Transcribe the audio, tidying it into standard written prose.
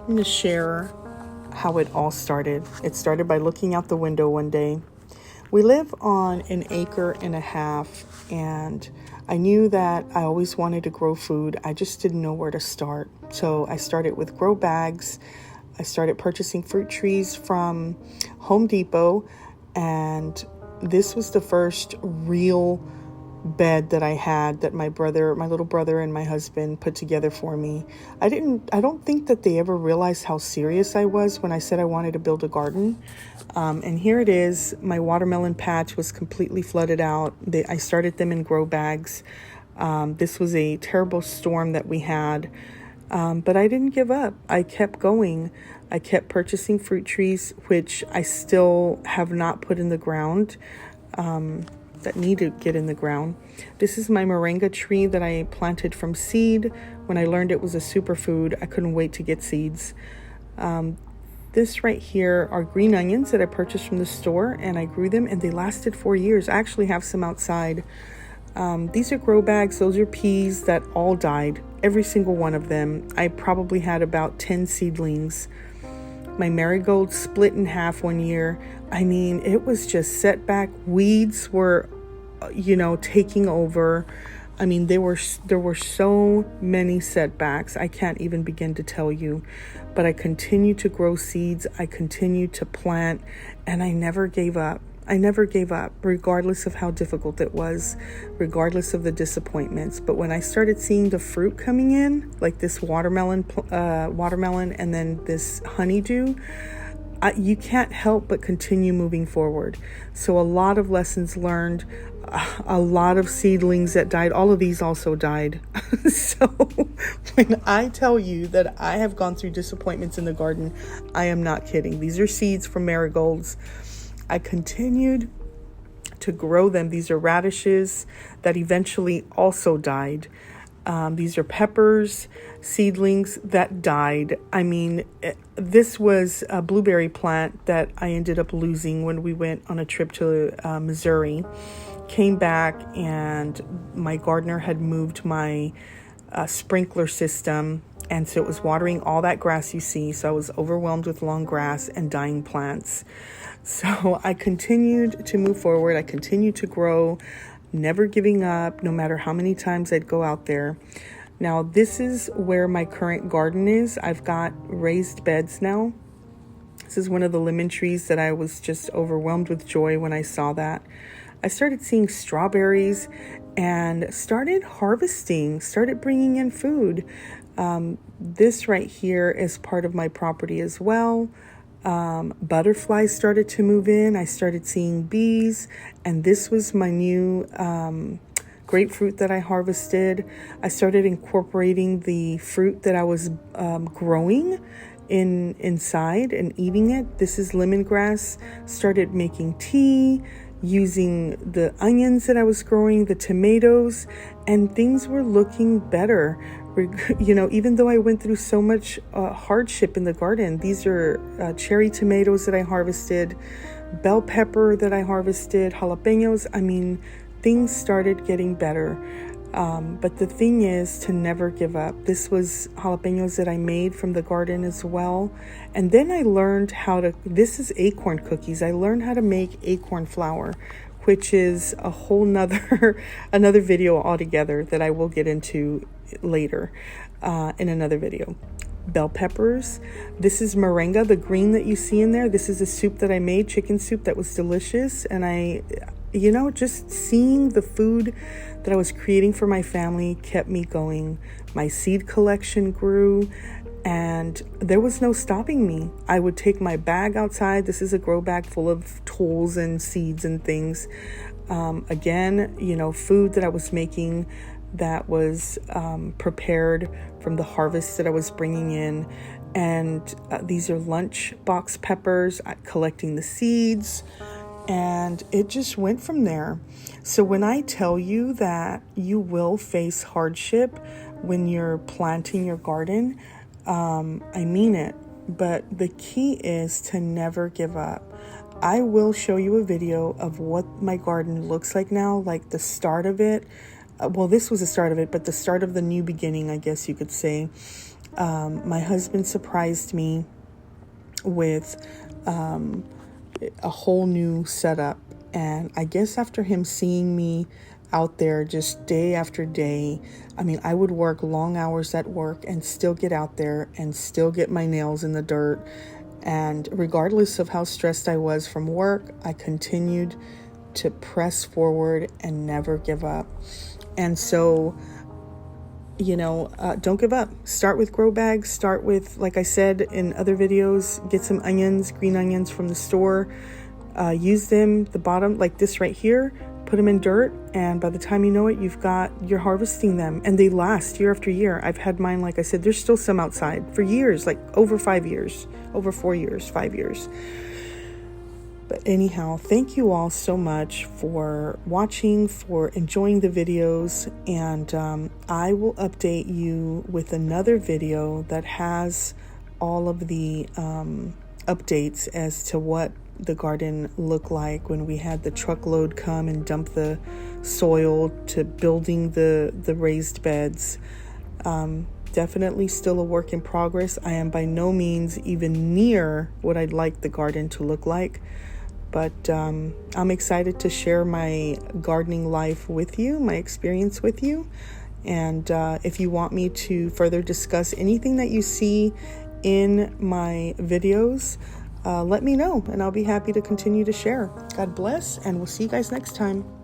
I'm going to share how it all started. It started by looking out the window one day. We live on an acre and a half, and I knew that I always wanted to grow food. I just didn't know where to start. So I started with grow bags. I started purchasing fruit trees from Home Depot, and this was the first real bed that I had that my little brother and my husband put together for me. I don't think that they ever realized how serious I was when I said I wanted to build a garden. And here it is. My watermelon patch was completely flooded out. I started them in grow bags. This was a terrible storm that we had. But I didn't give up. I kept going. I kept purchasing fruit trees, which I still have not put in the ground. That need to get in the ground. This is my moringa tree that I planted from seed. When I learned it was a superfood, I couldn't wait to get seeds. This right here are green onions that I purchased from the store, and I grew them and they lasted 4 years. I actually have some outside. These are grow bags. Those are peas that all died. Every single one of them. I probably had about 10 seedlings. My marigold split in half one year. I mean, it was just setback. Weeds were, taking over. I mean, there were so many setbacks. I can't even begin to tell you. But I continued to grow seeds. I continued to plant, and I never gave up. I never gave up, regardless of how difficult it was, regardless of the disappointments. But when I started seeing the fruit coming in, like this watermelon, and then this honeydew, you can't help but continue moving forward. So a lot of lessons learned, a lot of seedlings that died. All of these also died. So when I tell you that I have gone through disappointments in the garden, I am not kidding. These are seeds from marigolds. I continued to grow them. These are radishes that eventually also died. These are peppers, seedlings that died. I mean, this was a blueberry plant that I ended up losing when we went on a trip to Missouri. Came back and my gardener had moved my sprinkler system, and so it was watering all that grass you see. So I was overwhelmed with long grass and dying plants. So I continued to move forward. I continued to grow, never giving up, no matter how many times I'd go out there. Now, this is where my current garden is. I've got raised beds now. This is one of the lemon trees that I was just overwhelmed with joy when I saw that. I started seeing strawberries and started harvesting, started bringing in food. This right here is part of my property as well. Butterflies started to move in. I started seeing bees, and this was my new grapefruit that I harvested. I started incorporating the fruit that I was growing inside and eating it. This is lemongrass. Started making tea, using the onions that I was growing, the tomatoes, and things were looking better. Even though I went through so much hardship in the garden. These are cherry tomatoes that I harvested, bell pepper that I harvested, jalapenos. I mean, things started getting better. But the thing is to never give up. This was jalapenos that I made from the garden as well. And then I learned this is acorn cookies. I learned how to make acorn flour, which is a whole another video altogether that I will get into later in another video. Bell peppers. This is moringa, the green that you see in there. This is a soup that I made, chicken soup that was delicious. And just seeing the food that I was creating for my family kept me going. My seed collection grew, and there was no stopping me. I would take my bag outside. This is a grow bag full of tools and seeds and things. Food that I was making that was prepared from the harvest that I was bringing in. And these are lunch box peppers, collecting the seeds, and it just went from there. So when I tell you that you will face hardship when you're planting your garden, I mean it. But the key is to never give up. I will show you a video of what my garden looks like now, like the start of it. This was the start of it, but the start of the new beginning, I guess you could say. My husband surprised me with a whole new setup. And I guess after him seeing me out there just day after day, I mean, I would work long hours at work and still get out there and still get my nails in the dirt. And regardless of how stressed I was from work, I continued to press forward and never give up. And so, don't give up. Start with grow bags. Start with, like I said in other videos, get some onions, green onions from the store. Use them, the bottom, like this right here, put them in dirt. And by the time you know it, you're harvesting them, and they last year after year. I've had mine, like I said, there's still some outside for years, like over 5 years, over 4 years, 5 years. But anyhow, thank you all so much for watching, for enjoying the videos, and I will update you with another video that has all of the updates as to what the garden looked like when we had the truckload come and dump the soil, to building the raised beds. Definitely still a work in progress. I am by no means even near what I'd like the garden to look like. But I'm excited to share my gardening life with you, my experience with you. And if you want me to further discuss anything that you see in my videos, let me know, and I'll be happy to continue to share. God bless, and we'll see you guys next time.